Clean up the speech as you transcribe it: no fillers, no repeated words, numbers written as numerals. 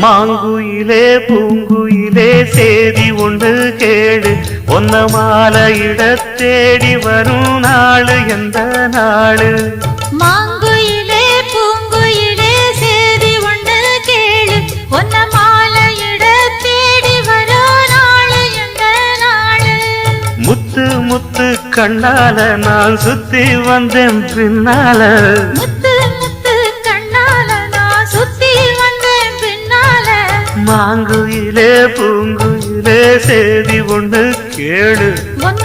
மாங்குயிலே பூங்குயிலே சேதி ஒன்று கேடு ஒன்ன மாலையிட தேடி வரும் நாளு எந்த நாளு மாங்குயிலே பூங்குயிலே சேதி ஒன்று கேளு ஒன்ன மாலையிட தேடி வரும் நாளு எந்த நாளு முத்து முத்து கண்ணால நான் சுத்தி வந்தேன் பின்னால முத்து முத்து கண்ணால நான் சுத்தி வந்தேன் பின்னால மாங்குயிலே பூங்குயிலே சேதி ஒன்று கேளு ஒன்ன